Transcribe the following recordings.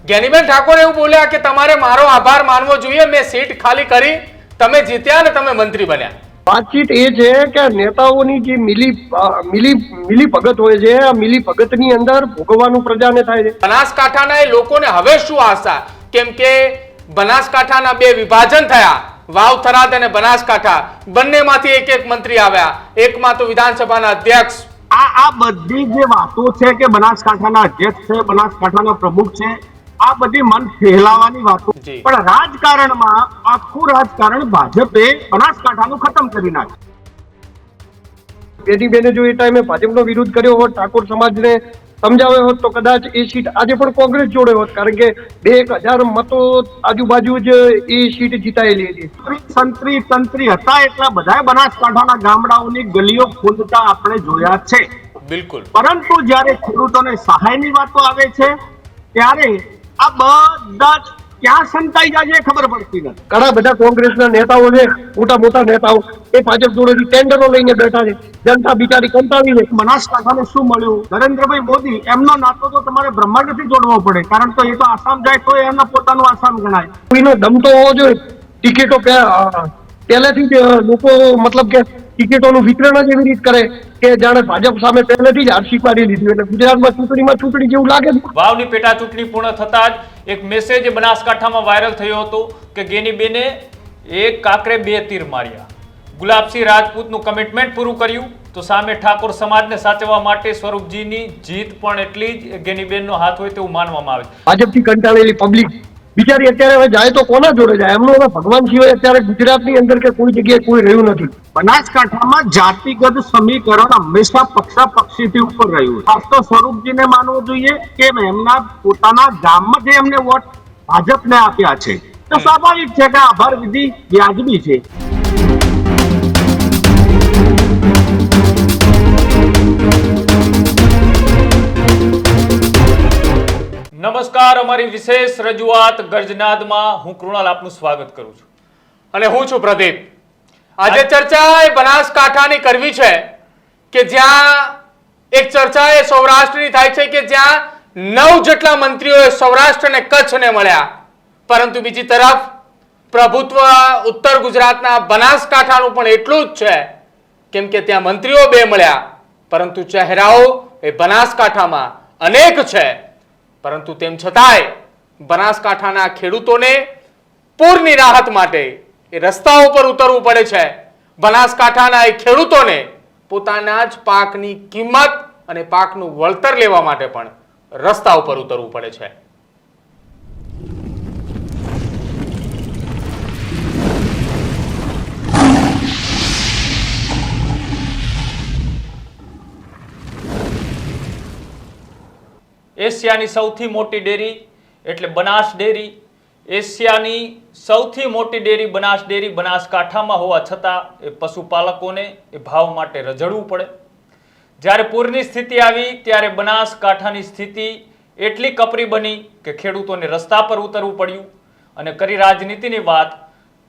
જ્ઞાનીબેન ઠાકોર એવું બોલ્યા કે તમારે મારો આભાર માનવો જોઈએ, મેં સીટ ખાલી કરી, તમે જીત્યા ને તમે મંત્રી બન્યા. વાતચીત એ છે કે નેતાઓની જે મિલી ભગત હોય છે, આ મિલી ભગતની અંદર ભોગવવાનું પ્રજાને થાય છે. બનાસકાંઠાના એ લોકોને હવે શું આશા? કેમ કે બનાસકાંઠાના બે વિભાજન થયા, વાવ થરાદ અને બનાસકાંઠા, બંનેમાંથી એક એક મંત્રી આવ્યા, એકમાં તો વિધાનસભાના અધ્યક્ષ. આ બધી જે વાતો છે કે બનાસકાંઠાના અધ્યક્ષ છે, બનાસકાંઠાના પ્રમુખ છે, આ બધી મન ફેલાવાની વાતો, પણ રાજકારણમાં આખું રાજકારણ ભાજપે બનાસકાંઠાનું ખતમ કરી નાખ્યું. બેને જો એ ટાઈમે ભાજપનો વિરોધ કર્યો હોત, ઠાકોર સમાજને સમજાવ્યો હોત, તો કદાચ એ સીટ આજે પણ કોંગ્રેસ જોડે હોત, કારણ કે 2,000 મતો આજુબાજુ જ એ સીટ જીતાયેલી હતી. તંત્રી હતા એટલા બધા બનાસકાંઠાના ગામડાઓની ગલીઓ ખોદતા આપણે જોયા છે. બિલકુલ. પરંતુ જ્યારે ખેડૂતોને સહાયની વાતો આવે છે ત્યારે આ બધા જ ક્યાં સંતાઈ જાય છે ખબર પડતી નથી. ઘણા બધા કોંગ્રેસના નેતાઓ છે, મોટા નેતાઓ, એ ભાજપ જોડેથી ટેન્ડરો લઈને બેઠા છે. જનતા બિચારી કંટાળી છે. બનાસકાંઠાને શું મળ્યું? નરેન્દ્રભાઈ મોદી, એમનો નાતો તો તમારે બ્રહ્માંડથી જોડવો પડે, કારણ કે એ તો આસામ જાય તો એમના પોતાનું આસામ ગણાય. કોઈનો દમ તો હોવો જોઈએ. ટિકિટો પહેલેથી જ લોકો મતલબ કે ટિકિટોનું વિતરણ જ એવી રીતે કરે કે જાણે ભાજપ સામે પહેલેથી જ હાર સ્વીકારી લીધી. એટલે ગુજરાતમાં ચૂંટણી જેવું લાગે છે. વાવની પેટા ચૂંટણી પૂર્ણ થતા જ એક મેસેજ બનાસકાંઠામાં વાયરલ થયો હતો કે ગેનીબેને એક કાંકરે બે તીર માર્યા. ગુલાબસિંહ રાજપૂતનું કમિટમેન્ટ પૂરું કર્યું તો સામે ઠાકોર સમાજને સાચવવા માટે સ્વરૂપજીની જીત પણ એટલી જ ગેનીબેનનો હાથ હોય તેવું માનવામાં આવે છે. ભાજપથી કંટાળેલી પબ્લિક બિચારી અત્યારે હવે જાય તો કોના જોડે જાય? એમનો હવે ભગવાન સિવાય અત્યારે ગુજરાતની અંદર કે કોઈ જગ્યાએ કોઈ રહ્યું નથી. બનાસકાંઠામાં જાતિગત સમીકરણ હંમેશા પક્ષાપક્ષીથી ઉપર રહ્યું. ખાસ તો સ્વરૂપજીને માનવું જોઈએ કે એમના પોતાના ગામમાં જે એમને વોટ ભાજપને આપ્યા છે, તો સ્વાભાવિક છે કે આભાર વિધિ વ્યાજબી છે. નમસ્કાર, અમારી વિશેષ રજૂઆત ગર્જનાદમાં હું કૃણાલ આપનું સ્વાગત કરું છું અને હું છું પ્રદીપ. આજે ચર્ચા એ બનાસકાંઠાની કરવી છે કે જ્યાં એક ચર્ચા એ સૌરાષ્ટ્રની થાય છે કે જ્યાં 9 જેટલા મંત્રીઓએ સૌરાષ્ટ્ર અને કચ્છને મળ્યા, પરંતુ બીજી તરફ પ્રભુત્વ ઉત્તર ગુજરાતના બનાસકાંઠાનું પણ એટલું જ છે, કેમ કે ત્યાં મંત્રીઓ 2 મળ્યા, પરંતુ ચહેરાઓ એ બનાસકાંઠામાં અનેક છે. પરંતુ તેમ છતાંય બનાસકાંઠાના ખેડૂતોને પૂરની રાહત માટે એ રસ્તાઓ પર ઉતરવું પડે છે. બનાસકાંઠાના એ ખેડૂતોને પોતાના જ પાકની કિંમત અને પાકનું વળતર લેવા માટે પણ રસ્તા ઉપર ઉતરવું પડે છે. એશિયાની સૌથી મોટી ડેરી એટલે બનાસ ડેરી. એશિયાની સૌથી મોટી ડેરી બનાસ ડેરી બનાસકાંઠામાં હોવા છતાં એ પશુપાલકોને એ ભાવ માટે રઝળવું પડે. જ્યારે પૂરની સ્થિતિ આવી ત્યારે બનાસકાંઠાની સ્થિતિ એટલી કપરી બની કે ખેડૂતોને રસ્તા પર ઉતરવું પડ્યું. અને કરી રાજનીતિની વાત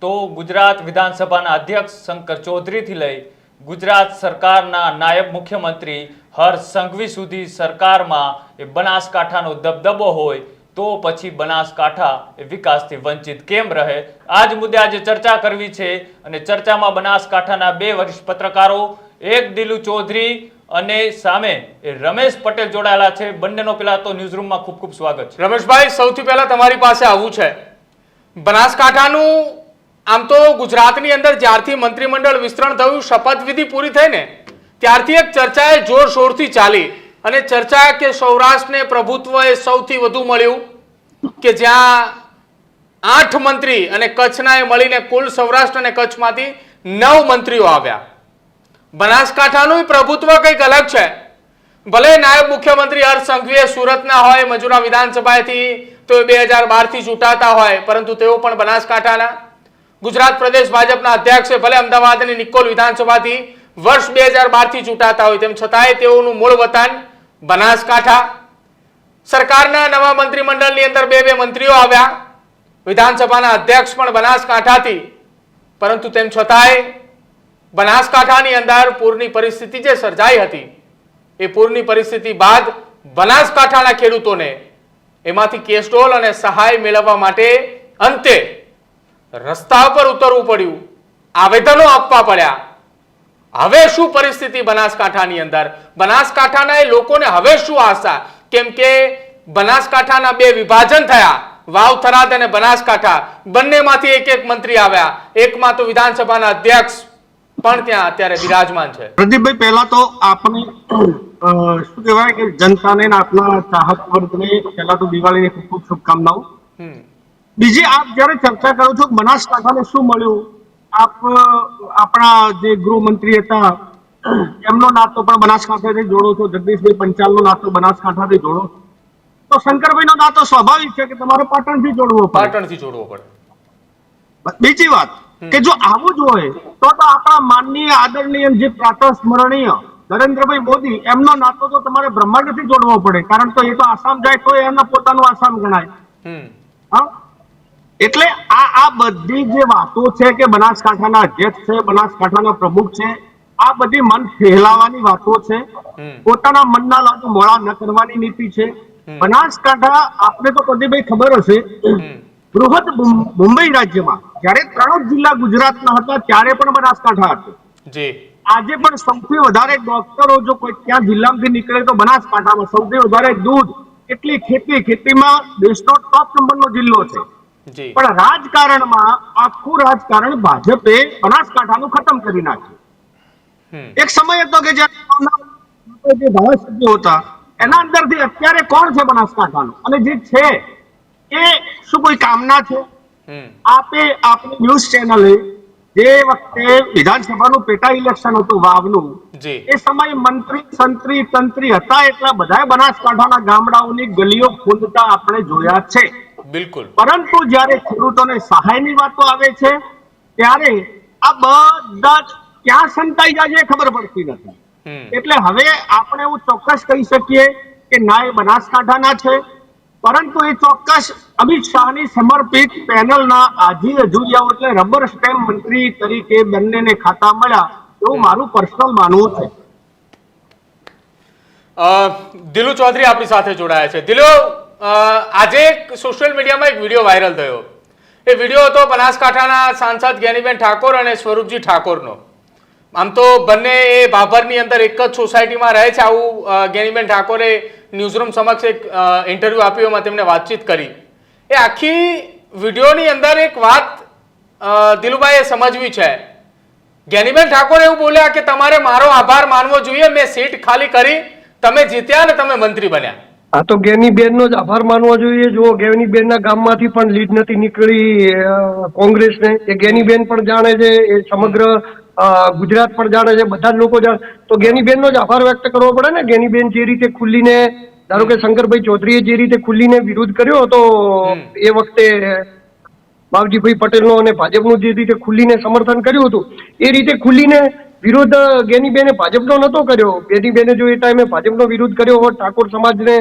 તો ગુજરાત વિધાનસભાના અધ્યક્ષ શંકર ચૌધરીથી લઈ ગુજરાત સરકારના નાયબ મુખ્યમંત્રી હર્ષ સંઘવી સુધી સરકારમાં એ બનાસકાંઠાનો દબદબો હોય તો પછી બનાસકાંઠા એ વિકાસથી વંચિત કેમ રહે? આ જ મુદ્દે આજે ચર્ચા કરવી છે. અને ચર્ચામાં બનાસકાંઠાના 2 વરિષ્ઠ પત્રકારો, એક દિલુ ચૌધરી અને સામે એ રમેશ પટેલ જોડાયેલા છે. બંનેનો પેલા તો ન્યૂઝરૂમમાં ખૂબ ખૂબ સ્વાગત છે. રમેશભાઈ, સૌથી પહેલા તમારી પાસે આવવું છે. બનાસકાંઠાનું આમ તો ગુજરાતની અંદર જ્યારથી મંત્રીમંડળ વિસ્તરણ થયું, શપથવિધિ પૂરી થઈ ને ત્યારથી એક ચર્ચા એ જોરશોરથી ચાલી. અને ચર્ચા કે સૌરાષ્ટ્રને પ્રભુત્વ એ સૌથી વધુ મળ્યું, કે જ્યાં 8 મંત્રી અને કચ્છના એ મળીને કુલ સૌરાષ્ટ્ર અને કચ્છમાંથી 9 મંત્રીઓ આવ્યા. બનાસકાંઠાનું પ્રભુત્વ કંઈક અલગ છે. ભલે નાયબ મુખ્યમંત્રી હર્ષ સંઘવી સુરતના હોય, મજૂરા વિધાનસભાથી તો 2012 થી ચૂંટાતા હોય, પરંતુ તેઓ પણ બનાસકાંઠાના. ગુજરાત પ્રદેશ ભાજપના અધ્યક્ષ ભલે અમદાવાદની નિકોલ વિધાનસભાથી વર્ષ 2012 થી ચૂંટાતા હોય, તેમ છતાંય તેઓનું મૂળ વતન બનાસકાંઠા. સરકારના નવા મંત્રીમંડળની અંદર 2 મંત્રીઓ આવ્યા, વિધાનસભાના અધ્યક્ષ પણ બનાસકાંઠાથી, પરંતુ તેમ છતાંય બનાસકાંઠાની અંદર પૂરની પરિસ્થિતિ જે સર્જાઈ હતી, એ પૂરની પરિસ્થિતિ બાદ બનાસકાંઠાના ખેડૂતોને એમાંથી કેસ્ટોલ અને સહાય મેળવવા માટે અંતે રસ્તા પર ઉતરવું પડ્યું, આવેદનો આપવા પડ્યા. હવે શું પરિસ્થિતિ બનાસકાંઠાની અંદર? બનાસકાંઠાના એ લોકોને હવે શું આશા? કેમ કે બનાસકાંઠાના બે વિભાજન થયા, વાવ થરાદ અને બનાસકાંઠા, બંનેમાંથી એક એક મંત્રી આવ્યા. એકમાં તો વિધાનસભાના અધ્યક્ષ પણ ત્યાં અત્યારે બિરાજમાન છે. પ્રદીપભાઈ, પહેલા તો આપણે શું કહેવાય કે જનતાને અને આપના ચાહક વર્ગને પહેલા તો દિવાળીની ખૂબ ખૂબ શુભકામનાઓ. બીજી, આપ જ્યારે ચર્ચા કરો છો બનાસકાંઠાને શું મળ્યું, આપ આપણા જે ગૃહમંત્રી હતા એમનો નાતો પણ બનાસકાંઠાથી જોડો છો, જગદીશભાઈ પંચાલનો નાતો બનાસકાંઠાથી જોડો છો, તો શંકરભાઈનો નાતો સ્વાભાવિક છે કે તમારે પાટણથી જોડવો પડે. પાટણથી જોડવો પડે. બીજી વાત કે જો આવું જ હોય તો આપણા માનનીય આદરણીય જે પ્રાતઃસ્મરણીય નરેન્દ્રભાઈ મોદી, એમનો નાતો તો તમારે બ્રહ્માંડથી જોડવો પડે, કારણ કે એ તો આસામ જાય તો એમના પોતાનું આસામ ગણાય. હા, એટલે આ બધી જે વાતો છે કે બનાસકાંઠાના અધ્યક્ષ છે, બનાસકાંઠાના પ્રમુખ છે, આ બધી મન ફેલાવાની વાતો છે, પોતાના મનના લાડુ મોળા ન કરવાની નીતિ છે. બનાસકાંઠા, આપને તો પ્રદીપભાઈ ખબર હશે, બૃહદ મુંબઈ રાજ્યમાં જ્યારે 3 જિલ્લા ગુજરાતના હતા ત્યારે પણ બનાસકાંઠા હતું. આજે પણ સૌથી વધારે ડોક્ટરો જો કોઈ ત્યાં જિલ્લામાંથી નીકળે તો બનાસકાંઠામાં, સૌથી વધારે દૂધ, એટલી ખેતીમાં દેશનો ટોપ નંબરનો જિલ્લો છે. પણ રાજકારણમાં આખું રાજકારણ ભાજપે બનાસકાંઠાનું ખતમ કરી નાખ્યું. એક સમય હતો કે જ્યારે જે ધારાસભ્યો હતા એના અંદરથી અત્યારે કોણ છે બનાસકાંઠાનું, અને જે છે એ શું કોઈ કામના છે? આપની ન્યૂઝ ચેનલે જે વખતે વિધાનસભાનું પેટા ઇલેક્શન હતું વાવનું, એ સમયે મંત્રી સંત્રી તંત્રી હતા એટલા બધા બનાસકાંઠાના ગામડાઓની ગલીઓ ખોદતા આપણે જોયા છે. બિલકુલ. પરંતુ જ્યારે ખેડૂતોને સહાયની વાતો આવે છે ત્યારે આ બધા ક્યાં સંતાઈ જાય છે ખબર પડતી નથી. એટલે હવે આપણે એવું ચોક્કસ કહી શકીએ કે ના, એ બનાસકાંઠાના છે, પરંતુ એ ચોક્કસ અમિત શાહની સમર્પિત પેનલના આજી અજુરિયાઓ એટલે રબર સ્ટેમ્પ મંત્રી તરીકે બંનેને ખાતા મળ્યા એવું મારું પર્સનલ માનવું છે. દિલુ ચૌધરી આપણી સાથે જોડાયા છે. દિલુ, આજે સોશિયલ મીડિયામાં એક વિડીયો વાયરલ થયો. એ વિડીયો હતો બનાસકાંઠાના સાંસદ જ્ઞાનીબેન ઠાકોર અને સ્વરૂપજી ઠાકોરનો. આમ તો બંને એ ભાભરની અંદર એક જ સોસાયટીમાં રહે છે, આવું જ્ઞાનીબેન ઠાકોરે ન્યૂઝરૂમ સમક્ષ એક ઇન્ટરવ્યુ આપ્યું, એમાં તેમણે વાતચીત કરી. એ આખી વિડીયોની અંદર એક વાત દિલુભાઈએ સમજવી છે. જ્ઞાનીબેન ઠાકોર એવું બોલ્યા કે તમારે મારો આભાર માનવો જોઈએ, મેં સીટ ખાલી કરી, તમે જીત્યા ને તમે મંત્રી બન્યા. આ તો જ્ઞાનીબેનનો જ આભાર માનવો જોઈએ. જો જ્ઞાનીબેનના ગામમાંથી પણ લીડ નથી નીકળી કોંગ્રેસને, એ જ્ઞાનીબેન પણ જાણે છે, એ સમગ્ર ગુજરાત પણ જાણે છે, બધા જ લોકો જાણે, તો જ્ઞાનીબેનનો જ આભાર વ્યક્ત કરવો પડે ને. જ્ઞાનીબેન જે રીતે ખુલ્લીને, ધારો કે શંકરભાઈ ચૌધરીએ જે રીતે ખુલ્લીને વિરોધ કર્યો હતો એ વખતે બાવજીભાઈ પટેલનો અને ભાજપનું જે રીતે ખુલ્લીને સમર્થન કર્યું હતું, એ રીતે ખુલ્લીને વિરોધ જ્ઞાનીબેને ભાજપનો નતો કર્યો. જ્ઞાનીબેને જો એ ટાઈમે ભાજપનો વિરોધ કર્યો હોત, ઠાકોર સમાજને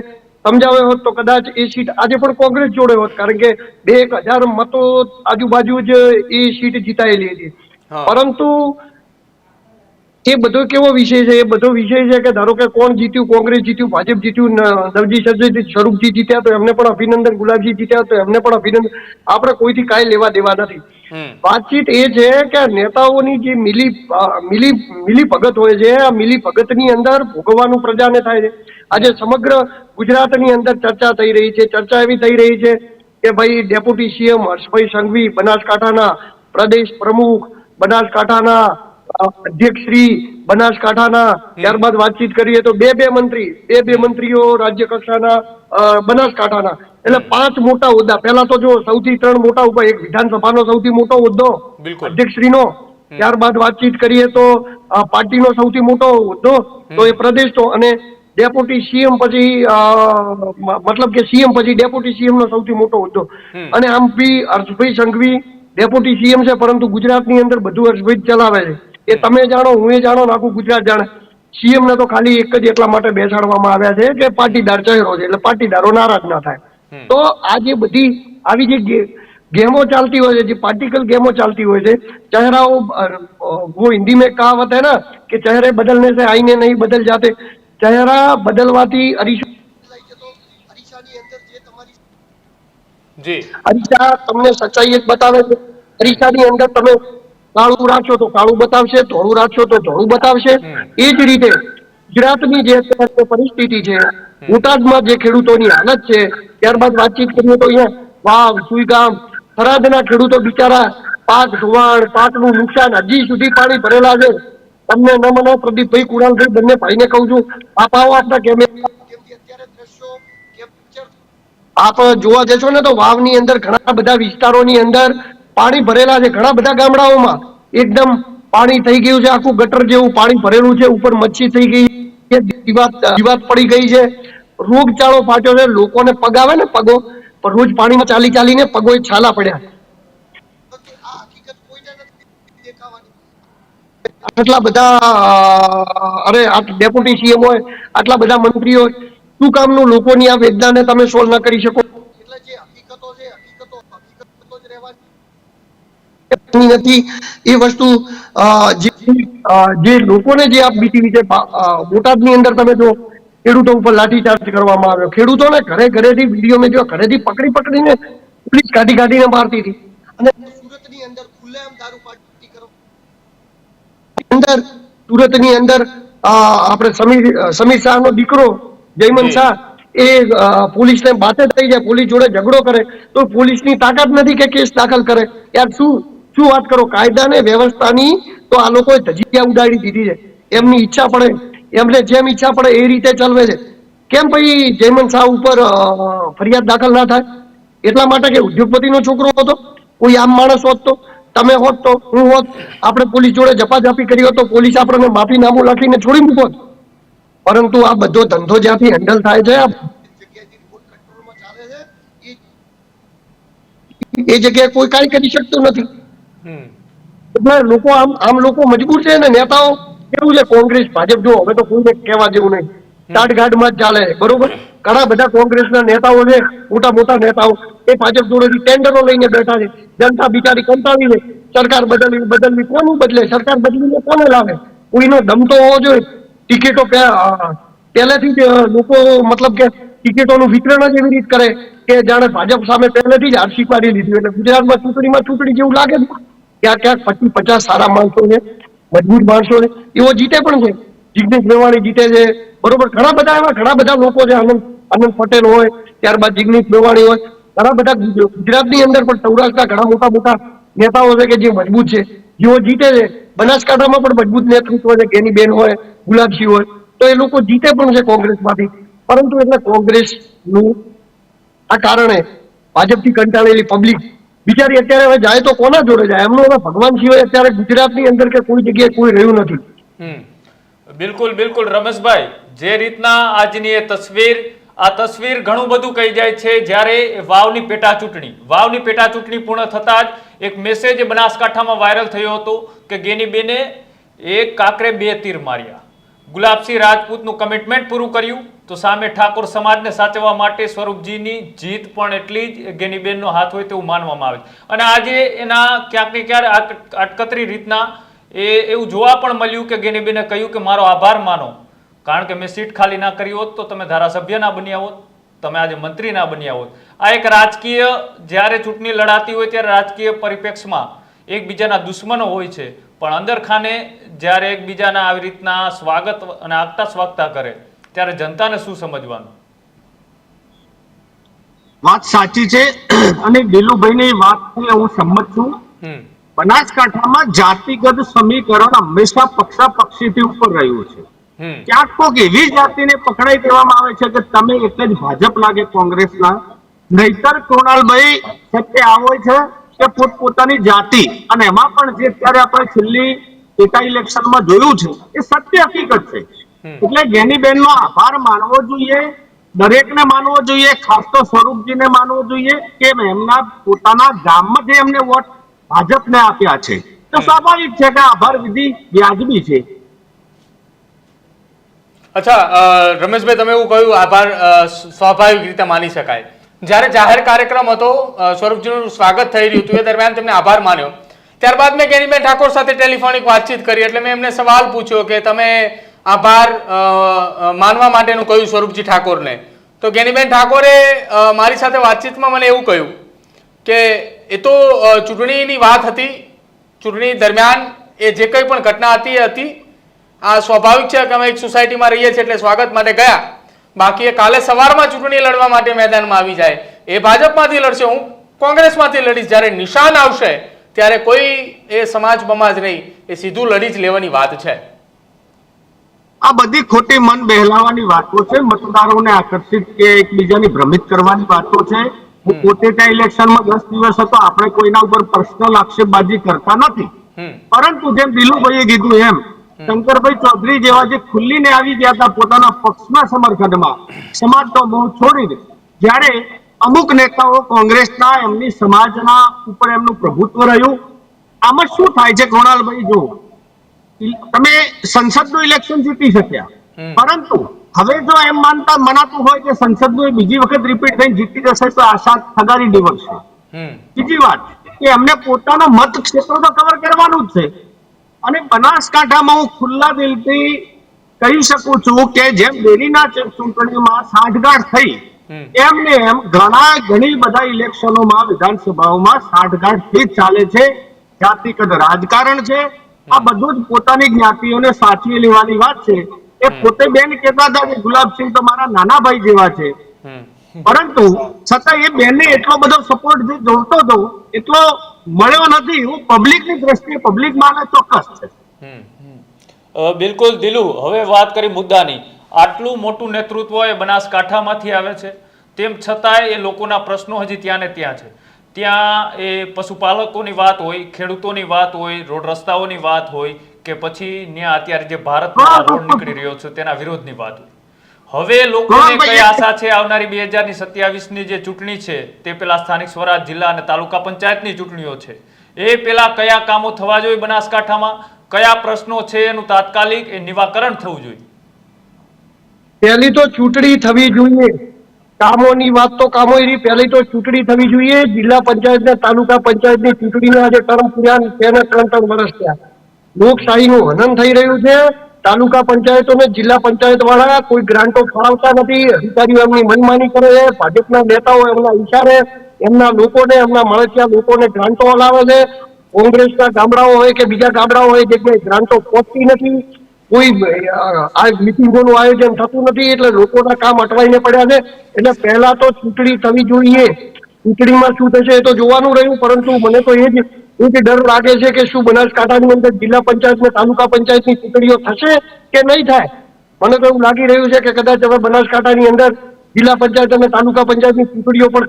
સમજાવ્યો હોત, તો કદાચ એ સીટ આજે પણ કોંગ્રેસ જોડે હોત, કારણ કે 2,000 મતો આજુબાજુ જ એ સીટ જીતાયેલી હતી. પરંતુ એ બધો કેવો વિષય છે? એ બધો વિષય છે કે ધારો કે કોણ જીત્યું, કોંગ્રેસ જીત્યું, ભાજપ જીત્યું, નવજી સ્વરૂપજી જીત્યા તો એમને પણ અભિનંદન, ગુલાબજી જીત્યા તો એમને પણ અભિનંદન. આપણે કોઈથી કાંઈ લેવા દેવા નથી. વાતચીત એ છે કે નેતાઓની જે મિલી ભગત હોય છે, આ મિલી ભગતની અંદર ભોગવવાનું પ્રજાને થાય છે. આજે સમગ્ર ગુજરાતની અંદર ચર્ચા થઈ રહી છે. ચર્ચા એવી થઈ રહી છે કે ભાઈ ડેપ્યુટી સીએમ હર્ષભાઈ સંઘવી, બનાસકાંઠાના પ્રદેશ પ્રમુખ, બનાસકાંઠાના અધ્યક્ષશ્રી, બનાસકાંઠાના, ત્યારબાદ વાતચીત કરીએ તો બે મંત્રીઓ રાજ્ય કક્ષાના બનાસકાંઠાના, એટલે 5 મોટા હોદ્દા. પહેલા તો જો સૌથી 3 મોટા ઉપર, એક વિધાનસભાનો સૌથી મોટો હોદ્દો અધ્યક્ષશ્રીનો, ત્યારબાદ વાતચીત કરીએ તો પાર્ટીનો સૌથી મોટો હોદ્દો તો એ પ્રદેશનો, અને ડેપ્યુટી સીએમ પછી મતલબ કે સીએમ પછી ડેપ્યુટી સીએમ નો સૌથી મોટો હોદ્દો. અને આમ બી હર્ષભાઈ સંઘવી ડેપ્યુટી સીએમ છે, પરંતુ ગુજરાતની અંદર બધું હર્ષભાઈ ચલાવે છે. એ તમે જાણો, હું એ જાણો, આખું ગુજરાત જાણે. સીએમ ને તો ખાલી એક જ એટલા માટે બેસાડવામાં આવ્યા છે કે પાટીદાર ચહેરો છે, એટલે પાટીદારો નારાજ ના થાય. તો આ જે બધી આવી જે गेमों चलती हो, जो पार्टिकल गेमों चलती हो, चेहराओं, वो हिंदी में कहावत है ना कि चेहरे बदलने से आईने नहीं बदल जाते. चेहरा बदलवाती अरीसा જી અરીસા તમને સચ્ચાઈ એક બતાવે છે. અરીસાની અંદર તમે કાળું રાખશો તો કાળું બતાવશે, ધોળું રાખશો તો ધોળું બતાવશે. એ જ રીતે ગુજરાતની જે અત્યારે પરિસ્થિતિ છે, બોટાદમાં જે ખેડૂતોની હાલત છે, ત્યારબાદ વાતચીત કરીએ તો અહીંયા વાવ, સુઈગામ, થરાદના ખેડૂતો બિચારા પાક ધોવાણ, પાકનું નુકસાન, હજી સુધી પાણી ભરેલા છે. તમને ન મને પ્રદીપભાઈ, કુણાલભાઈ બંને ભાઈને કહું છું, આપ આવો આપણા કેમેરા. આપ જોવા જશો ને તો વાવની અંદર ઘણા બધા વિસ્તારોની અંદર પાણી ભરેલા છે. ઘણા બધા ગામડાઓમાં એકદમ પાણી થઈ ગયું છે, આખું ગટર જેવું પાણી ભરેલું છે, ઉપર મચ્છી થઈ ગઈ છે, જીવાત પડી ગઈ છે, રોગચાળો ફાટ્યો છે. લોકોને પગ આવે ને, પગો પણ રોજ પાણીમાં ચાલી ચાલીને પગોએ છાલા પડ્યા. આટલા બધા અરે આ ડેપ્યુટી સીએમ હોય, આટલા બધા મંત્રીઓ હોય, શું કામનું લોકોની આ વેદનાને તમે સોલ્વ ન કરી શકો? એટલે જે હકીકતો છે, હકીકતો જ રહેવાની નથી. એ વસ્તુ જે લોકોને જે આપ બીતી રીતે બોટાદની અંદર તમે જો ખેડૂતો ઉપર લાઠીચાર્જ કરવામાં આવ્યો. ખેડૂતોને ઘરેથી વિડીયો મેં જો ઘરેથી પકડીને પોલીસ કાઢીને મારતી હતી. અને સુરતની અંદર ખુલ્લેઆમ દારૂ પાર્ટી કરો અંદર સુરતની અંદર આપણે સમીર શાહનો દીકરો જયમન શાહ એ પોલીસને બાતે થઈ જાય, પોલીસ જોડે ઝઘડો કરે તો પોલીસની તાકાત નથી કે કેસ દાખલ કરે. યાર શું વાત કરો કાયદા ને વ્યવસ્થાની? તો આ લોકોએ ધજીયા ઉડાડી દીધી છે. એમની ઈચ્છા પડે, એમને જેમ ઈચ્છા પડે એ રીતે ચલવે છે. કેમ ભાઈ જયમન શાહ ઉપર ફરિયાદ દાખલ ના થાય? એટલા માટે કે ઉદ્યોગપતિનો છોકરો હતો, કોઈ આમ માણસ હોત તો, તમે હોત તો, હું હોત, આપણે પોલીસ જોડે ઝપાઝપી કરી હોત તો પોલીસ આપણને માફીનામું લખીને છોડી મૂકોત. પરંતુ આ બધો ધંધો જ્યાંથી હેન્ડલ થાય છે, એ જગ્યાએ કોઈ કાંઈ કરી શકતું નથી. એટલે લોકો આમ લોકો મજબૂર છે ને. નેતાઓ કેવું છે, કોંગ્રેસ ભાજપ જો હવે તો કોઈને કહેવા જેવું નહીં, સાઠગાંઠમાં જ ચાલે, બરોબર. ઘણા બધા કોંગ્રેસના નેતાઓ છે, મોટા નેતાઓ, એ ભાજપ જોડેથી ટેન્ડરો લઈને બેઠા છે. જનતા બિચારી કંટાળી છે, સરકાર બદલવી કોનું બદલે? સરકાર બદલીને કોને લાવે? કોઈનો દમ તો હોવો જોઈએ. ટિકિટો પહેલેથી જ લોકો મતલબ કે ટિકિટોનું વિતરણ જ એવી રીતે કરે કે જાણે ભાજપ સામે પહેલેથી જ હાર સ્વીકારી લીધી. એટલે ગુજરાતમાં ચૂંટણી જેવું લાગે છે. ક્યાંક 50 સારા માણસો છે, મજબૂત માણસો છે, એવો જીતે પણ છે. જિગ્નેશ મેવાણી જીતે છે, બરોબર. ઘણા બધા લોકો છે, આનંદ પટેલ હોય, ત્યારબાદ જિગ્નેશ મેવાણી હોય, ઘણા બધા ગુજરાતની અંદર પણ સૌરાષ્ટ્રના ઘણા મોટા નેતાઓ છે કે જે મજબૂત છે, જેઓ જીતે છે. બનાસકાંઠામાં પણ મજબૂત નેતૃત્વ છે, ગેનીબેન હોય, ગુલાબસિંહ હોય, તો એ લોકો જીતે પણ છે કોંગ્રેસમાંથી. પરંતુ એટલે કોંગ્રેસનું આ કારણે ભાજપથી કંટાળેલી પબ્લિક બિચારી અત્યારે હવે જાય તો કોના જોડે જાય? એમનું હવે ભગવાન સિવાય અત્યારે ગુજરાતની અંદર કે કોઈ જગ્યાએ કોઈ રહ્યું નથી. બિલકુલ રમેશભાઈ, જે રીતના આજની એ તસવીર ઘણું બધું કહી જાય છે. જ્યારે વાવની પેટા ચૂંટણી પૂર્ણ થતા જ એક મેસેજ બનાસકાંઠામાં વાયરલ થયો હતો કે ગેનીબેને એક કાંકરે 2 તીર માર્યા. ગુલાબસિંહ રાજપૂતનું કમિટમેન્ટ પૂરું કર્યું તો સામે ઠાકોર સમાજને સાચવવા માટે સ્વરૂપજીની જીત પણ એટલી જ ગેનીબેનનો હાથ હોય તેવું માનવામાં આવે છે. અને આજે એના ક્યાંક ને ક્યાંક અટકતરી રીતના એવું જોવા પણ મળ્યું કે ગેનીબેને કહ્યું કે મારો આભાર માનો, કારણ કે મેં સીટ ખાલી ના કરી હોત તો તમે ધારાસભ્ય ના બન્યા હોત, તમે આજે મંત્રી ના બન્યા હોત. આ એક રાજકીય, જ્યારે ચૂંટણી લડાતી હોય ત્યારે રાજકીય પરિપ્રેક્ષમાં એકબીજાના દુશ્મનો હોય છે, પણ અંદર ખાને જ્યારે એકબીજાના આવી રીતના સ્વાગત અને આગતા સ્વાગતા કરે ત્યારે જનતાને શું સમજવાનું? વાત સાચી છે અને દિલુભાઈની વાતથી હું સંમત છું. બનાસકાંઠામાં જાતિગત સમીકરણ હંમેશા પક્ષાપક્ષીથી ઉપર રહ્યું છે. ક્યાંક કોક એવી જાતિને પકડાઈ દેવામાં આવે છે કે તમે એટલે જ ભાજપ લાગે કોંગ્રેસના, નહીતર કૃણાલભાઈ સત્ય આવો છે કે પોતપોતાની જાતિ, અને એમાં પણ જે અત્યારે આપણે છેલ્લી પેટા ઇલેક્શનમાં જોયું છે એ સત્ય હકીકત છે. એટલે ગેનીબેનનો આભાર માનવો જોઈએ, દરેકને માનવો જોઈએ, ખાસ તો સ્વરૂપજીને માનવો જોઈએ કે એમના પોતાના ગામમાં જે એમને વોટ ભાજપને આપ્યા છે તો સ્વાભાવિક છે કે આભાર વિધિ વ્યાજબી છે. અચ્છા રમેશભાઈ, તમે એવું કહ્યું આભાર સ્વાભાવિક રીતે માની શકાય. જ્યારે જાહેર કાર્યક્રમ હતો, સ્વરૂપજીનું સ્વાગત થઈ રહ્યું હતું, એ દરમિયાન તેમને આભાર માન્યો. ત્યારબાદ મેં ગેનીબેન ઠાકોર સાથે ટેલિફોનિક વાતચીત કરી, એટલે મેં એમને સવાલ પૂછ્યો કે તમે આભાર માનવા માટેનું કહ્યું સ્વરૂપજી ઠાકોરને, તો ગેનીબેન ઠાકોરે મારી સાથે વાતચીતમાં મને એવું કહ્યું કે એ તો ચૂંટણીની વાત હતી, ચૂંટણી દરમિયાન એ જે કંઈ પણ ઘટના હતી એ હતી. આ સ્વાભાવિક છે કે અમે એક સોસાયટીમાં રહીએ છીએ એટલે સ્વાગત માટે ગયા, બાકી એ કાલે સવારમાં ચૂંટણી લડવા માટે મેદાનમાં આવી જાય. એ ભાજપમાંથી લડશે, હું કોંગ્રેસમાંથી લડીશ. જ્યારે નિશાન આવશે ત્યારે કોઈ એ સમાજ બમાજ નહીં, એ સીધું લડી જ લેવાની વાત છે. આ બધી ખોટી મન બહેલાવાની વાતો છે, મતદારોને આકર્ષિત કે એકબીજાની ભ્રમિત કરવાની વાતો છે. હું પોતે ત્યાં ઇલેક્શનમાં 10 દિવસ હતો, આપણે કોઈના ઉપર પર્સનલ આક્ષેપબાજી કરતા નથી, પરંતુ જેમ દિલુભાઈએ કીધું એમ શંકરભાઈ ચૌધરી જેવા જે ખુલ્લીને આવી ગયા હતા પોતાના પક્ષના સમર્થનમાં, સમાજનો મોહ છોડીને, જ્યારે અમુક નેતાઓ કોંગ્રેસના એમની સમાજના ઉપર એમનું પ્રભુત્વ રહ્યું. આમાં શું થાય છે કૃણાલભાઈ, જો તમે સંસદનું ઇલેક્શન જીતી શક્યા, પરંતુ હવે જો એમ મનાતું હોય કે સંસદનું બીજી વખત રિપીટ થઈને જીતી જશે તો આશા થગારી નીવડશે. બીજી વાત કે એમને પોતાના મત ક્ષેત્રો તો કવર કરવાનું જ છે. અને બનાસકાંઠામાં હું ખુલ્લા દિલથી કહી શકું છું કે જેમ ડેરીના ચૂંટણીમાં સાંઠગાંઠ થઈ, એમને એમ ઘણી બધા ઇલેક્શનોમાં વિધાનસભાઓમાં સાંઠગાંઠ થી જ ચાલે છે. જાતિગત રાજકારણ છે. આ બધું જ પોતાની જ્ઞાતિઓને સાચવી લેવાની વાત છે. એ પોતે બેન કહેતા હતા કે ગુલાબસિંહ તો મારા નાના ભાઈ જેવા છે, પરંતુ છતાં એ બેનને એટલો બધો સપોર્ટ જે જોઈતો હતો એટલો મળ્યો નથી. હું પબ્લિકની દ્રષ્ટિએ પબ્લિક માને ચોક્કસ છે. બિલકુલ દિલુ, હવે વાત કરી મુદ્દાની. આટલું મોટું નેતૃત્વ એ બનાસકાંઠામાંથી આવે છે, તેમ છતાંય એ લોકોના પ્રશ્નો હજી ત્યાં ને ત્યાં છે. ત્યાં એ પશુપાલકોની વાત હોય, ખેડૂતોની વાત હોય, રોડ રસ્તાઓની વાત હોય કે પછી ત્યાં અત્યારે જે ભારતમાં રોડ નીકળી રહ્યો છે તેના વિરોધની વાત હોય. હવે લોકોને કઈ આશા છે આવનારી 2027ની જે ચૂંટણી છે તે પેલા સ્થાનિક સ્વરાજ જિલ્લા અને તાલુકા પંચાયતની ચૂંટણીઓ છે, એ પેલા કયા કામો થવા જોઈએ બનાસકાંઠામાં, કયા પ્રશ્નો છે એનું તાત્કાલિક એ નિવાકરણ થવું જોઈએ? પહેલી તો ચૂંટણી થવી જોઈએ. કામોની વાત તો કામો એની, પહેલી તો ચૂંટણી થવી જોઈએ. જિલ્લા પંચાયત ને તાલુકા પંચાયતની ચૂંટણીના આજે ટર્મ પૂર્યા તેને 3 વર્ષ થયા. લોકશાહીનું હનન થઈ રહ્યું છે. તાલુકા પંચાયતો ને જિલ્લા પંચાયત વાળા કોઈ ગ્રાન્ટો ફાળવતા નથી, અધિકારીઓ એમની મનમાની કરે છે. ભાજપના નેતાઓ એમના ઈશારે એમના લોકોને, એમના મળતિયા લોકોને ગ્રાન્ટો હલાવે છે. કોંગ્રેસના ગામડાઓ હોય કે બીજા ગામડાઓ હોય જગ્યાએ ગ્રાન્ટો પહોંચતી નથી, કોઈ આ મિટિંગોનું આયોજન થતું નથી, એટલે લોકોના કામ અટવાઈને પડ્યા છે. એટલે પહેલા તો ચૂંટણી થવી જોઈએ. ચૂંટણીમાં શું થશે એ તો જોવાનું રહ્યું, પરંતુ મને તો એ જ ડર લાગે છે કે શું બનાસકાંઠાની અંદર જિલ્લા પંચાયત ને તાલુકા પંચાયતની ચૂંટણીઓ થશે કે નહીં થાય. મને તો એવું લાગી રહ્યું છે કે કદાચ હવે બનાસકાંઠાની અંદર જિલ્લા પંચાયત અને તાલુકા પંચાયતની ચૂંટણીઓ પણ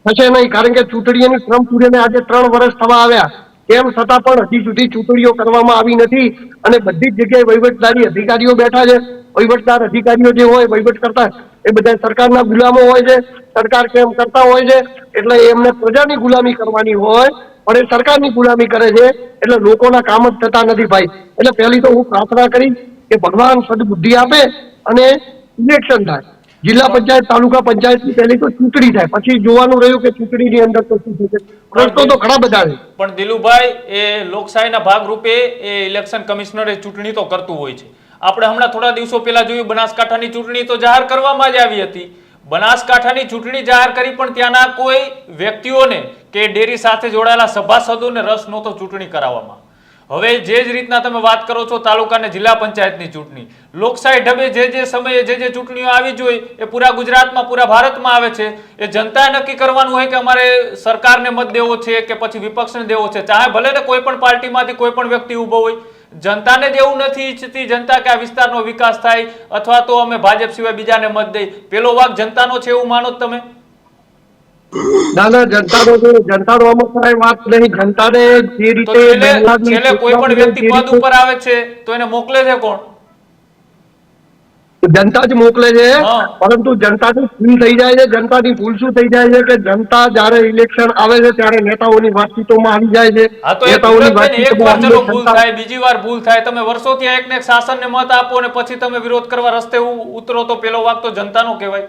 થશે નહીં, કારણ કે ચૂંટણીઓની ક્રમ પૂરીને આજે 3 વર્ષ થવા આવ્યા, તેમ છતાં પણ હજી સુધી ચૂંટણીઓ કરવામાં આવી નથી. અને બધી જ જગ્યાએ વહીવટદારી અધિકારીઓ બેઠા છે. વહીવટદાર અધિકારીઓ જે હોય વહીવટ કરતા એ બધા સરકારના ગુલામો હોય છે. સરકાર કેમ કરતા હોય છે એટલે એમને પ્રજાની ગુલામી કરવાની હોય, પણ એ સરકારની ગુલામી કરે છે, એટલે લોકોના કામ જ થતા નથી ભાઈ. એટલે પહેલી તો હું પ્રાર્થના કરીશ કે ભગવાન સદબુદ્ધિ આપે અને ઇલેક્શન થાય. જિલ્લા પંચાયત તાલુકા પંચાયતની પહેલી તો ચૂંટણી થાય, પછી જોવાનું રહ્યું કે ચૂંટણીની અંદર તો શું થશે. પ્રશ્નો તો ઘણા બધા છે. પણ દિલુભાઈ, એ લોકશાહીના ભાગરૂપે એ ઇલેક્શન કમિશનર ચૂંટણી તો કરતું હોય છે. આપણે હમણાં થોડા દિવસો પહેલા જોયું, બનાસકાંઠાની ચૂંટણી તો જાહેર કરવામાં જ આવી હતી. બનાસકાંઠાની ચૂંટણી જાહેર કરી પણ ત્યાંના કોઈ વ્યક્તિઓને કે ડેરી સાથે જોડાયેલા સભાસદોને રસ નહોતો ચૂંટણી કરાવવામાં. હવે જે જ રીતના તમે વાત કરો છો તાલુકા અને જિલ્લા પંચાયતની ચૂંટણી, લોકશાહી ઢબે જે સમયે જે ચૂંટણીઓ આવી જોઈએ એ પૂરા ગુજરાતમાં, પૂરા ભારતમાં આવે છે. એ જનતાએ નક્કી કરવાનું હોય કે અમારે સરકારને મત દેવો છે કે પછી વિપક્ષને દેવો છે. ચાહે ભલે ને કોઈ પણ પાર્ટીમાંથી કોઈ પણ વ્યક્તિ ઉભો હોય, જનતાને જ એવું નથી ઈચ્છતી જનતા કે આ વિસ્તારનો વિકાસ થાય અથવા તો અમે ભાજપ સિવાય બીજાને મત દઈ. પેલો વાક જનતાનો છે એવું માનો તમે? ના ના, જનતાનો અમુક વાત નહીં. જનતાને જે રીતે કોઈ પણ વ્યક્તિ પદ ઉપર આવે છે તો એને મોકલે છે કોણ? જનતા જ મોકલે છે. પરંતુ જનતાની ભૂલ થઈ જાય છે. જનતાની ભૂલ શું થઈ જાય છે કે જનતા જયારે ઇલેક્શન આવે છે ત્યારે નેતાઓની વાતચીતોમાં આવી જાય છે. નેતાઓની વાતચીતોમાં ભૂલ થાય, બીજી વાર ભૂલ થાય. તમે વર્ષોથી એકને એક શાસનને મત આપો અને પછી તમે વિરોધ કરવા રસ્તે ઉતરો તો પેલો વાક તો જનતાનો કહેવાય.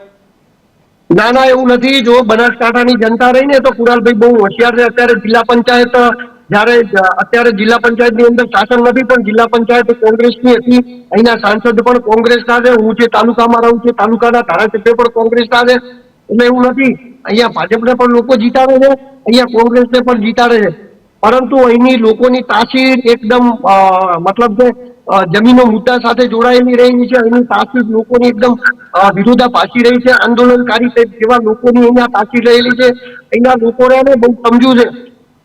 ના ના, એવું નથી. જો બનાસકાંઠાની જનતા રહી ને તો કુરાલભાઈ બહુ હોશિયાર છે. અત્યારે જિલ્લા પંચાયત અત્યારે જિલ્લા પંચાયતની અંદર શાસન નથી, પણ જિલ્લા પંચાયત કોંગ્રેસની હતી. અહીંના સાંસદ પણ કોંગ્રેસના છે. હું જે તાલુકામાં રહું છું તાલુકાના ધારાસભ્ય પણ કોંગ્રેસના છે. એટલે એવું નથી અહીંયા ભાજપને પણ લોકો જીતાડે છે, અહીંયા કોંગ્રેસને પણ જીતાડે છે, પરંતુ અહીંની લોકોની તાસીર એકદમ મતલબ કે જમીનો મુદ્દા સાથે જોડાયેલી રહી છે. અહીંની તાસીર લોકોની એકદમ વિરોધાભાસી રહી છે. આંદોલનકારી ટાઈપ જેવા લોકોની અહીંયા તાસીર રહેલી છે. અહીંના લોકોને બહુ સમજ્યું છે,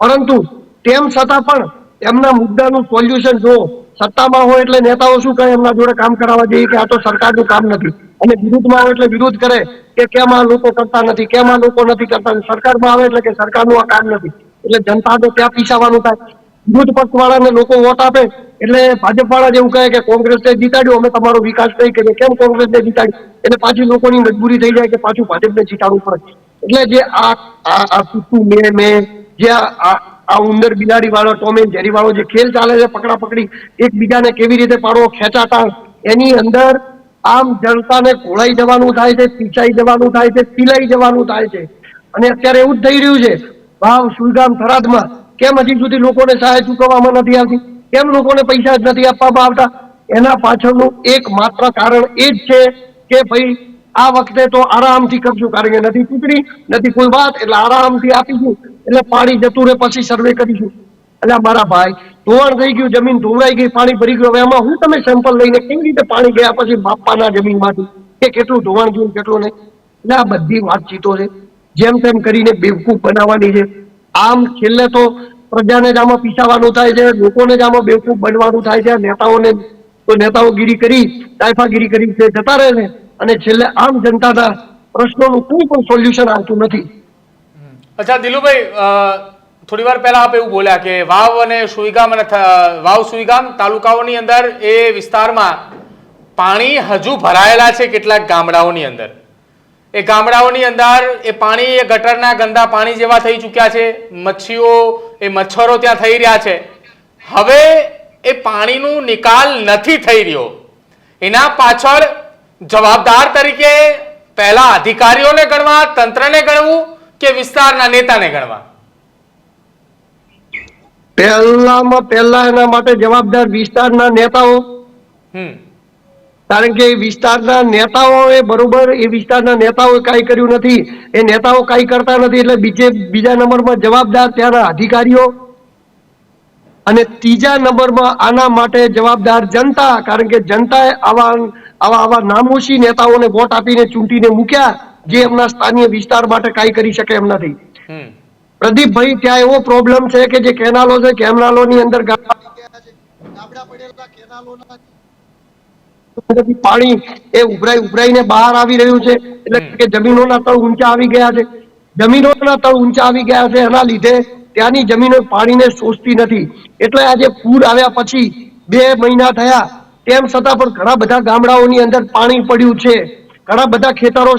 પરંતુ તેમ છતાં પણ એમના મુદ્દાનું સોલ્યુશન જો સત્તામાં હોય એટલે નેતાઓ શું કહે, એમના જોડે કામ કરાવવા જોઈએ કે આ તો સરકારનું કામ નથી, અને વિરુદ્ધમાં આવે એટલે વિરોધ કરે કે કેમ આ લોકો કરતા નથી, કેમ આ લોકો નથી કરતા. સરકારમાં આવે એટલે કે સરકારનું આ કામ નથી, એટલે જનતા તો ત્યાં પીસાવાનું થાય. વિરોધ પક્ષ વાળાને લોકો વોટ આપે એટલે ભાજપ વાળા જેવું કહે કે કોંગ્રેસને જીતાડ્યું, અમે તમારો વિકાસ નહીં કરીએ. કેમ કોંગ્રેસને જીતાડ્યું? એટલે પાછી લોકોની મજબૂરી થઈ જાય કે પાછું ભાજપને જીતાડવું પડે. એટલે જે આ કુટુંબ મેં જે આ ઉંદર બિલાડી વાળો ટોમ એન્ડ જેરી વાળો જે ખેલ ચાલે છે, પકડા પકડી એકબીજાને કેવી રીતે પાડવો, ખેંચાતાણ, એની અંદર આમ જનતાને ઘોળાઈ જવાનું થાય છે, પીછાઈ જવાનું થાય છે, પીલાઈ જવાનું થાય છે. અને અત્યારે એવું જ થઈ રહ્યું છે. વાવ, સુઈગામ, થરાદમાં કેમ હજી સુધી લોકોને સહાય ચૂકવવામાં નથી આવતી? કેમ લોકોને પૈસા જ નથી આપવામાં આવતા? એના પાછળનું એકમાત્ર કારણ એ જ છે કે ભાઈ આ વખતે તો આરામથી કરશું, કારણ કે નથી ચૂંટણી, નથી કોઈ વાત, એટલે આરામથી આપીશું, એટલે પાણી જતું રહે પછી સર્વે કરીશું. એટલે મારા ભાઈ, ધોવાણ થઈ ગયું, જમીન ધોવાઈ ગઈ, પાણી ભરી ગયું. હવે એમાં હું તમે સેમ્પલ લઈને કેવી રીતે પાણી ગયા પછી બાપાના જમીનમાંથી કે કેટલું ધોવાણ ગયું કેટલું નહીં? એટલે આ બધી વાતચીતો છે, જેમ તેમ કરીને બેવકૂફ બનાવવાની છે. આમ છેલ્લે તો પ્રજાને જ આમાં પીસાવાનું થાય છે, લોકોને જ આમાં બેવકૂફ બનવાનું થાય છે. નેતાઓને તો નેતાઓગીરી કરી, તાઇફાગીરી કરી જતા રહે છે, અને છેલ્લે આમ જનતાના પ્રશ્નોનું કોઈ પણ સોલ્યુશન આવતું નથી. અચ્છા દિલુભાઈ, થોડી વાર પહેલા આપ એવું બોલ્યા કે વાવ અને સુઈગામ અને વાવ સુઈગામ તાલુકાઓની અંદર એ વિસ્તારમાં પાણી હજુ ભરાયેલા છે કેટલાક ગામડાઓની અંદર. એ ગામડાઓની અંદર એ પાણી એ ગટરના ગંદા પાણી જેવા થઈ ચૂક્યા છે. મચ્છીઓ, એ મચ્છરો ત્યાં થઈ રહ્યા છે. હવે એ પાણીનું નિકાલ નથી થઈ રહ્યો. એના પાછળ જવાબદાર તરીકે પહેલા અધિકારીઓને ગણવા, તંત્રને ગણવું કે વિસ્તારના નેતાને ગણવા? પહેલા એના માટે જવાબદાર વિસ્તારના નેતાઓ. કારણ કે વિસ્તારના નેતાઓ એ બરોબર, એ વિસ્તારના નેતાઓએ કાંઈ કર્યું નથી, એ નેતાઓ કાંઈ કરતા નથી, એટલે બીજા નંબરમાં જવાબદાર ત્યાંના અધિકારીઓ, અને ત્રીજા નંબરમાં આના માટે જવાબદાર જનતા. કારણ કે જનતાએ આવા નામોશી નેતાઓને વોટ આપીને ચૂંટીને મૂક્યા, જે એમના સ્થાનીય વિસ્તાર માટે કાંઈ કરી શકે એમ નથી. પ્રદીપભાઈ, ત્યાં એવો પ્રોબ્લેમ છે કે જે કેનાલો છે, કેનાલોની અંદર પાણી એ ઉભરાઈને બહાર આવી રહ્યું છે, એટલે કે જમીનોના તળ ઊંચા આવી ગયા છે. જમીનોના તળ ઊંચા આવી ગયા છે, એના લીધે ત્યાંની જમીનો પાણીને શોષતી નથી. એટલે આજે પૂર આવ્યા પછી 2 મહિના થયા, તેમ છતાં પણ ઘણા બધા ગામડાઓની અંદર પાણી પડ્યું છે. ઘણા બધા ખેતરો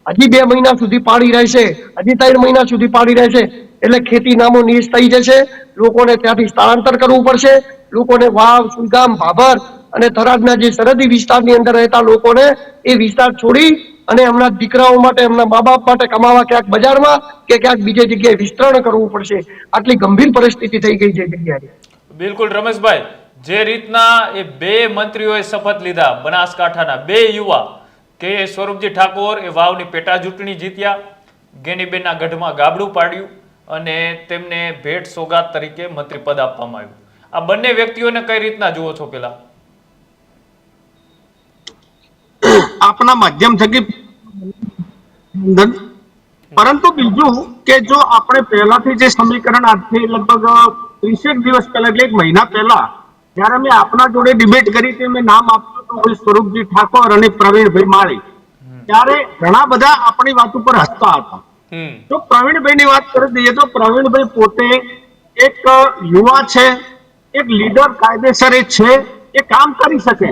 હજી 2 મહિના સુધી પાણી રહેશે, હજી 3 મહિના સુધી પાણી રહેશે, એટલે ખેતી નામો નીશ થઈ જશે. લોકોને ત્યાંથી સ્થળાંતર કરવું પડશે. લોકોને વાવ, સુઈગામ, ભાભર અને થરાદના જે સરહદી વિસ્તારની અંદર રહેતા લોકોને એ વિસ્તાર છોડી અને એમના દીકરાઓ માટે, એમના મા બાપ માટે કમાવા ક્યાંક બજારમાં કે ક્યાંક બીજી જગ્યાએ વિસ્તરણ કરવું પડશે. આટલી ગંભીર પરિસ્થિતિ થઈ ગઈ છે જગ્યાએ. બિલકુલ રમેશભાઈ, જે રીતના એ 2 મંત્રીઓએ શપથ લીધા, બનાસકાંઠાના 2 યુવા, કે સ્વરૂપજી ઠાકોર એ વાવની પેટા ચૂંટણી જીત્યા, ગેનીબેનના ગઢમાં ગાબડું પાડ્યું અને તેમને ભેટ સોગાત તરીકે મંત્રી પદ આપવામાં આવ્યું. આ બંને વ્યક્તિઓને કઈ રીતના જુઓ છો? પેલા આપના માધ્યમ થકી, પરંતુ બીજું કે જો આપણે પહેલાથી જે સમીકરણ આજથી લગભગ 30 દિવસ પહેલા, એટલે 1 મહિના પહેલા જયારે મેં આપના જોડે ડિબેટ કરી હતી, મેં નામ આપ્યું હતું સ્વરૂપજી ઠાકોર અને પ્રવીણભાઈ માળી, ત્યારે ઘણા બધા આપણી વાત ઉપર હસતા હતા. જો પ્રવીણભાઈ ની વાત કરી દઈએ તો પ્રવીણભાઈ પોતે એક યુવા છે, એક લીડર કાયદેસર છે, એ કામ કરી શકે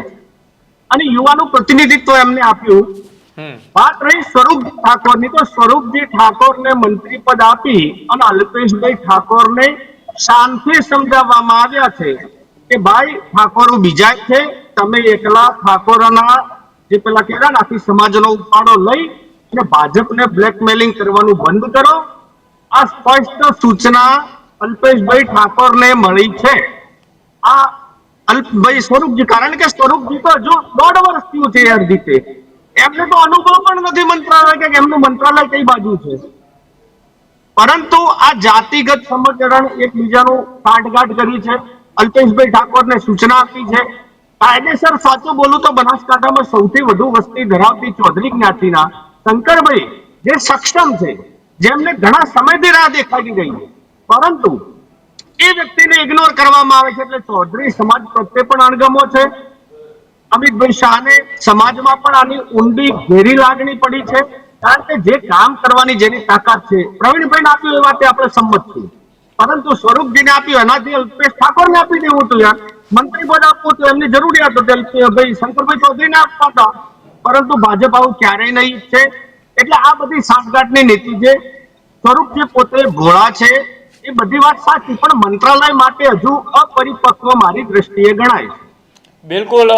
અને યુવાનું પ્રતિનિધિત્વ એમને આપ્યું. વાત રહી સ્વરૂપજી ઠાકોરની, તો સ્વરૂપજી ઠાકોરને મંત્રી પદ આપી અને અલ્પેશભાઈ ઠાકોરને શાંતિ સમજાવવામાં આવ્યા છે કે ભાઈ ઠાકોરો બીજા છે, તમે એકલા ઠાકોરોના જે પેલા કહેવાય ને આખી સમાજનો ઉપાડો લઈ અને ભાજપને બ્લેકમેલિંગ કરવાનું બંધ કરો. આ સ્પષ્ટ સૂચના અલ્પેશભાઈ ઠાકોરને મળી છે. આ ભાઈ સ્વરૂપજી, કારણ કે સ્વરૂપજી તો જો 1.5 વર્ષ થયું છે યાર જીતે, એમને તો અનુભવ પણ નથી મંત્રાલય કે એમનું મંત્રાલય કઈ બાજુ છે. પરંતુ આ જાતિગત સમીકરણ એકબીજાનું સાંઠગાંઠ કરી છે. અલ્પેશભાઈ ઠાકોરને સૂચના આપી છે. કાયદેસર સાચું બોલું તો બનાસકાંઠામાં સૌથી વધુ વસ્તી ધરાવતી ચૌધરી જ્ઞાતિના શંકરભાઈ જે સક્ષમ છે, જેમને ઘણા સમયથી રાહ દેખાડી રહી છે, પરંતુ એ વ્યક્તિને ઇગ્નોર કરવામાં આવે છે. એટલે ચૌધરી સમાજ પ્રત્યે પણ અણગમો છે. અમિતભાઈ શાહને સમાજમાં પણ આની ઊંડી ઘેરી લાગણી પડી છે, કારણ કે જે કામ કરવાની જેની તાકાત છે, પ્રવીણભાઈને આપ્યું એ વાતે આપણે સંમત છીએ, પરંતુ સ્વરૂપજીને આપ્યું એનાથી અલ્પેશ ઠાકોરને આપી દેવું હતું યાર. મંત્રી પદ આપવું હતું, એમની જરૂરિયાત હતી, ભાઈ શંકરભાઈ ચૌધરીને આપતા હતા, પરંતુ ભાજપ આવું ક્યારેય નહીં ઈચ્છે. એટલે આ બધી સાંઠગાંઠની નીતિ છે. સ્વરૂપજી પોતે ભોળા છે, એ બધી વાત સાચી, પણ મંત્રાલય માટે હજુ અપરિપક્વ મારી દ્રષ્ટિએ ગણાય છે. બિલકુલ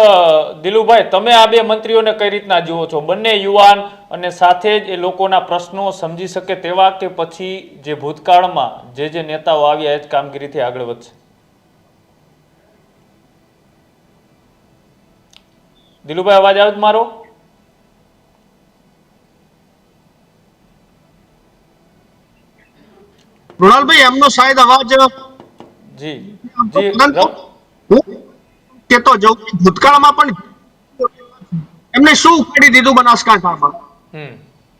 દિલુભાઈ, તમે આ બે મંત્રીઓને કઈ રીતના જુઓ છો? બંને યુવાન અને સાથે જ એ લોકોના પ્રશ્નો સમજી શકે તેવા, કે પછી જે ભૂતકાળમાં જે નેતાઓ આવ્યા એ જ કામગીરીથી આગળ વધશે? દિલુભાઈ, અવાજ આવે મારો? મૃણાલભાઈ, એમનો શાયદ અવાજ જી જી કેતો જવું, ભૂતકાળમાં પણ એમને શું ઉપાડી દીધું બનાસકાંઠામાં.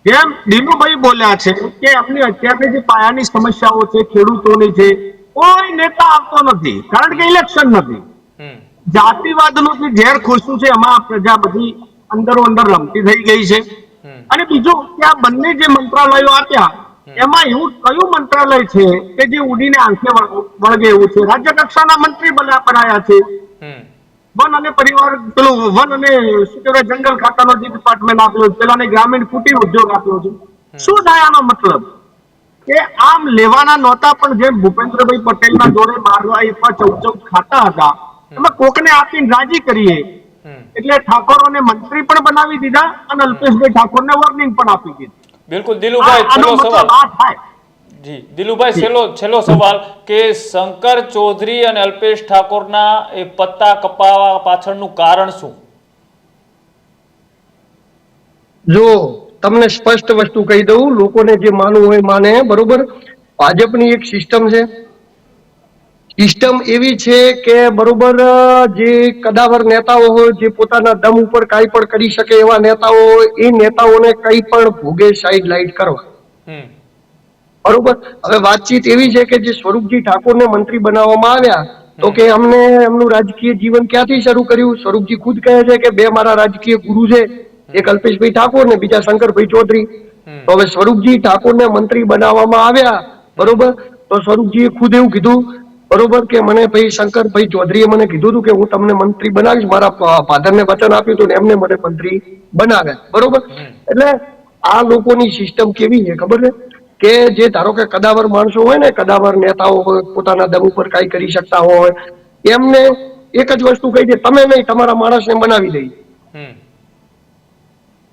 જેમ દિલુભાઈ બોલ્યા છે કે એમની અત્યારની જે પાયાની સમસ્યાઓ છે, ખેડૂતોની છે, કોઈ નેતા આવતો નથી, કારણ કે ઇલેક્શન નથી. જાતિવાદનું જે ઝેર ખુરશું છે, એમાં પ્રજા બધી અંદરો અંદર રમતી થઈ ગઈ છે. અને બીજું કે આ બંને જે મંત્રાલયો આપ્યા, એમાં એવું કયું મંત્રાલય છે કે જે ઉડીને આંખે વળગે એવું છે? રાજ્ય કક્ષાના મંત્રી બનાયા છે. વન અને પરિવાર, પેલું વન અને શું કહેવાય, જંગલ ખાતાનો જે ડિપાર્ટમેન્ટ આપ્યો છે, પેલાને ગ્રામીણ કુટીર ઉદ્યોગ આપ્યો છે. શું થાય આનો મતલબ? કે આમ લેવાના નહોતા, પણ જેમ ભૂપેન્દ્રભાઈ પટેલના જોડે 12 ખાતા હતા, એમાં કોકને આપીને રાજી કરીએ, એટલે ઠાકોરોને મંત્રી પણ બનાવી દીધા અને અલ્પેશભાઈ ઠાકોરને વોર્નિંગ પણ આપી દીધી. બિલકુલ દિલુભાઈ, છેલ્લો સવાલ. જી દિલુભાઈ, છેલ્લો સવાલ કે શંકર ચૌધરી અને અલ્પેશ ઠાકોરના એ પત્તા કપાવા પાછળનું કારણ શું? જો તમને સ્પષ્ટ વસ્તુ કહી દઉં, લોકોને જે માનવું હોય માને, બરોબર. ભાજપની એક સિસ્ટમ છે. સિસ્ટમ એવી છે કે બરોબર, જે કદાવર નેતાઓ હોય, જે પોતાના દમ ઉપર કાંઈ પણ કરી શકે એવા નેતાઓ હોય, એ નેતાઓને કંઈ પણ ભોગે સાઈડ લાઈટ કરવા. બરોબર. હવે વાતચીત એવી છે કે જે સ્વરૂપજી ઠાકોરને મંત્રી બનાવવામાં આવ્યા, તો કે અમને એમનું રાજકીય જીવન ક્યાંથી શરૂ કર્યું? સ્વરૂપજી ખુદ કહે છે કે બે મારા રાજકીય ગુરુ છે, એક અલ્પેશભાઈ ઠાકોર ને બીજા શંકરભાઈ ચૌધરી. તો હવે સ્વરૂપજી ઠાકોરને મંત્રી બનાવવામાં આવ્યા, બરોબર, તો સ્વરૂપજીએ ખુદ એવું કીધું, બરોબર, કે મને ભાઈ શંકરભાઈ ચૌધરીએ મને કીધું હતું કે હું તમને મંત્રી બનાવીશ, મારા ફાધરને વચન આપ્યું હતું ને એમને મને મંત્રી બનાવ્યા, બરોબર. એટલે આ લોકોની સિસ્ટમ કેવી છે ખબર છે? કે જે ધારો કે કદાવર માણસો હોય ને, કદાવર નેતાઓ હોય, પોતાના દમ ઉપર કાંઈ કરી શકતા હોય, એમને એક જ વસ્તુ કહી દે, તમે નહીં, તમારા માણસને બનાવી દઈ.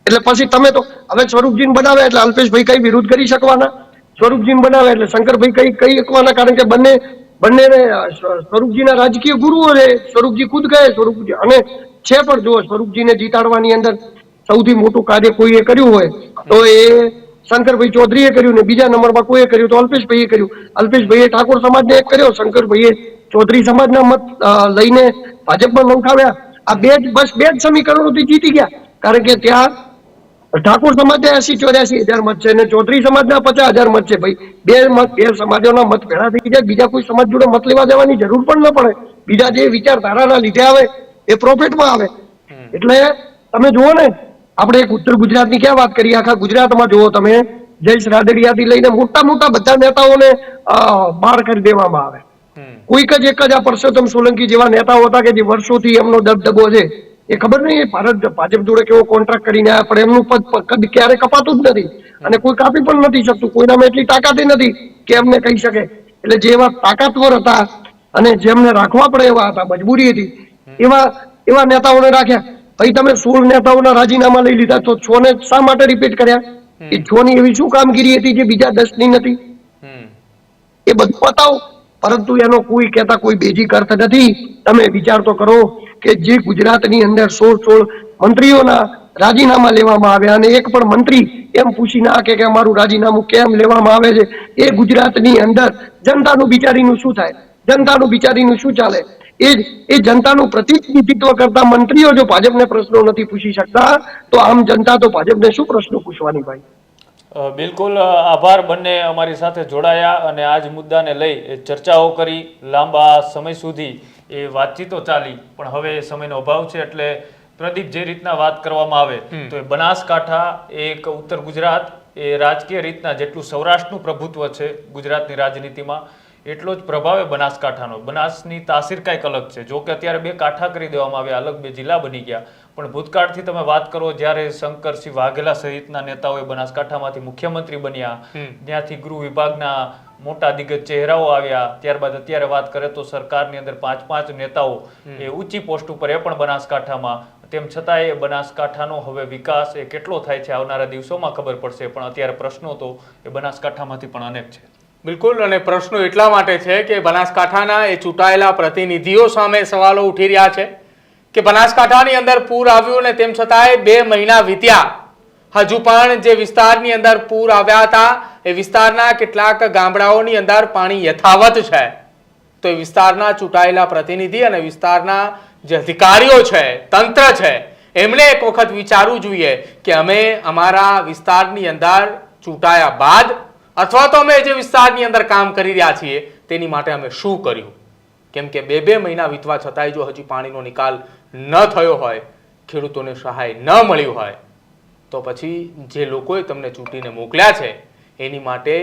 એટલે પછી તમે તો હવે સ્વરૂપજીને બનાવે એટલે અલ્પેશભાઈ કઈ વિરુદ્ધ કરી શકવાના? સ્વરૂપજીને બનાવે એટલે શંકરભાઈ કઈ શકવાના? કારણ કે બંને સ્વરૂપજીના રાજકીય ગુરુઓ છે. સ્વરૂપજી ખુદ કહે, સ્વરૂપજી અને છે પણ, જુઓ, સ્વરૂપજીને જીતાડવાની અંદર સૌથી મોટું કાર્ય કોઈએ કર્યું હોય તો એ શંકરભાઈ ચૌધરીએ કર્યું, ને બીજા નંબરમાં કોઈએ કર્યું તો અલ્પેશભાઈએ કર્યું. અલ્પેશભાઈએ ઠાકોર સમાજને એક કર્યો, શંકરભાઈએ ચૌધરી સમાજના મત લઈને ભાજપમાં નંખાવ્યા. આ બે જ સમીકરણોથી જીતી ગયા, કારણ કે ત્યાં ઠાકોર સમાજના 80-84 હજાર મત છે અને ચૌધરી સમાજના 50,000 મત છે. ભાઈ બે સમાજોના મત ભેળા થઈ જાય, બીજા કોઈ સમાજ જોડે મત લેવા જવાની જરૂર પણ ન પડે. બીજા જે વિચારધારાના લીધે આવે એ પ્રોફિટમાં આવે. એટલે તમે જુઓ ને, આપણે એક ઉત્તર ગુજરાતની ક્યાં વાત કરીએ, આખા ગુજરાતમાં જુઓ તમે, જયેશ રાદડિયાથી લઈને મોટા બધા નેતાઓને બહાર કરી દેવામાં આવે. કોઈક જ એક જ આ પરસોત્તમ સોલંકી જેવા નેતાઓ હતા કે જે વર્ષોથી એમનો દબદબો છે. એ ખબર નહીં ભાજપ જોડે કેવો કોન્ટ્રાક્ટ કરીને આવ્યા, પણ એમનું પદ ક્યારે કપાતું જ નથી અને કોઈ કાપી પણ નથી શકતું. કોઈનામાં એટલી તાકાત નથી કે એમને કહી શકે. એટલે જે એવા તાકાતવર હતા અને જેમને રાખવા પડે એવા હતા, મજબૂરી હતી, એવા નેતાઓને રાખ્યા. ભાઈ તમે 16 નેતાઓના રાજીનામા લઈ લીધા, તો 6 ને શા માટે રિપીટ કર્યા? એ 6 ની એવી શું કામગીરી હતી જે બીજા 10 ની નથી? એ બધું બતાવો, પરંતુ એનો કોઈ કહેતા કોઈ બેઝિક અર્થ નથી. તમે વિચાર તો કરો કે જે ગુજરાતની અંદર 16 મંત્રીઓના રાજીનામા લેવામાં આવ્યા અને એક પણ મંત્રી એમ પૂછી ના કે અમારું રાજીનામું કેમ લેવામાં આવે છે. એ ગુજરાતની અંદર જનતાનું બિચારીનું શું થાય, જનતાનું બિચારીનું શું ચાલે? એ જનતાનું પ્રતિનિધિત્વ કરતા મંત્રીઓ જો ભાજપને પ્રશ્નો નથી પૂછી શકતા તો આમ જનતા તો ભાજપને શું પ્રશ્નો પૂછવાની ભાઈ? બિલકુલ આભાર બંને અમારી સાથે જોડાયા અને આ જ મુદ્દાને લઈ ચર્ચાઓ કરી, લાંબા સમય સુધી એ વાતચીતો ચાલી, પણ હવે સમયનો અભાવ છે એટલે પ્રદીપ જે રીતના વાત કરવામાં આવે તો એ બનાસકાંઠા એક ઉત્તર ગુજરાત એ રાજકીય રીતના જેટલું સૌરાષ્ટ્રનું પ્રભુત્વ છે ગુજરાતની રાજનીતિમાં એટલો જ પ્રભાવ એ બનાસકાંઠાનો. બનાસની તાસીર કંઈક અલગ છે. જો કે અત્યારે 2 કાંઠા કરી દેવામાં આવ્યા, અલગ 2 જિલ્લા બની ગયા, પણ ભૂતકાળથી તમે વાત કરો જ્યારે શંકરસિંહ વાઘેલા સહિતના નેતાઓએ બનાસકાંઠામાંથી મુખ્યમંત્રી બન્યા, ત્યાંથી ગૃહ વિભાગના મોટા દિગ્ગજ ચહેરાઓ આવ્યા, ત્યારબાદ અત્યારે વાત કરે તો સરકારની અંદર 5 નેતાઓ એ ઊંચી પોસ્ટ ઉપર એ પણ બનાસકાંઠામાં. તેમ છતાં એ બનાસકાંઠાનો હવે વિકાસ એ કેટલો થાય છે આવનારા દિવસોમાં ખબર પડશે, પણ અત્યારે પ્રશ્નો તો એ બનાસકાંઠામાંથી પણ અનેક છે. બિલકુલ, અને પ્રશ્નો એટલા માટે છે કે બનાસકાંઠાના એ ચૂંટાયેલા પ્રતિનિધિઓ સામે સવાલો ઉઠી રહ્યા છે કે બનાસકાંઠાની અંદર પૂર આવ્યું ને તેમ છતાંય 2 મહિના વીત્યા, હજુ પણ જે વિસ્તારની અંદર પૂર આવ્યા હતા એ વિસ્તારના કેટલાક ગામડાઓની અંદર પાણી યથાવત છે. તો એ વિસ્તારના ચૂંટાયેલા પ્રતિનિધિ અને વિસ્તારના જે અધિકારીઓ છે, તંત્ર છે, એમણે એક વખત વિચારવું જોઈએ કે અમે અમારા વિસ્તારની અંદર ચૂંટાયા બાદ અથવા તો અમે જે વિસ્તારની અંદર કામ કરી રહ્યા છીએ તેની માટે અમે શું કર્યું. કેમ કે 2 મહિના વીતવા છતાંય જો હજી પાણીનો નિકાલ ન થયો હોય, ખેડૂતોને સહાય ન મળ્યું હોય, તો પછી જે લોકોએ તમને ચૂંટીને મોકલ્યા છે એની માટે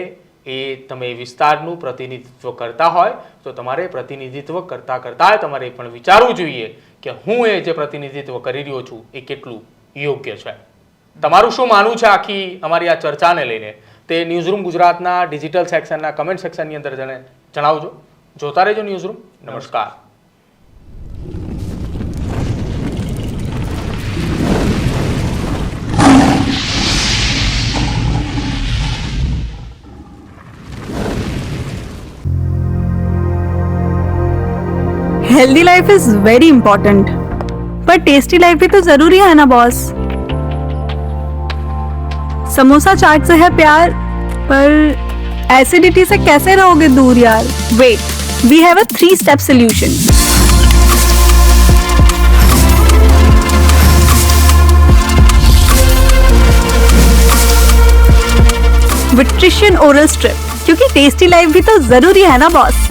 એ તમે વિસ્તારનું પ્રતિનિધિત્વ કરતા હોય તો તમારે પ્રતિનિધિત્વ કરતા તમારે એ પણ વિચારવું જોઈએ કે હું એ જે પ્રતિનિધિત્વ કરી રહ્યો છું એ કેટલું યોગ્ય છે. તમારું શું માનવું છે આખી અમારી આ ચર્ચાને લઈને તે ન્યૂઝરૂમ ગુજરાતના ડિજિટલ સેક્શનના કમેન્ટ સેક્શનની અંદર જણાવજો. જોતા રહેજો ન્યૂઝરૂમ. નમસ્કાર. Healthy life is very important, पर टेस्टी लाइफ भी तो जरूरी है ना बॉस. समोसा चाट से है प्यार, पर एसिडिटी से कैसे रहोगे दूर यार. Wait, we have a 3-step solution. विट्रिशियन ओरल स्ट्रिप, क्योंकि टेस्टी लाइफ भी तो जरूरी है ना बॉस.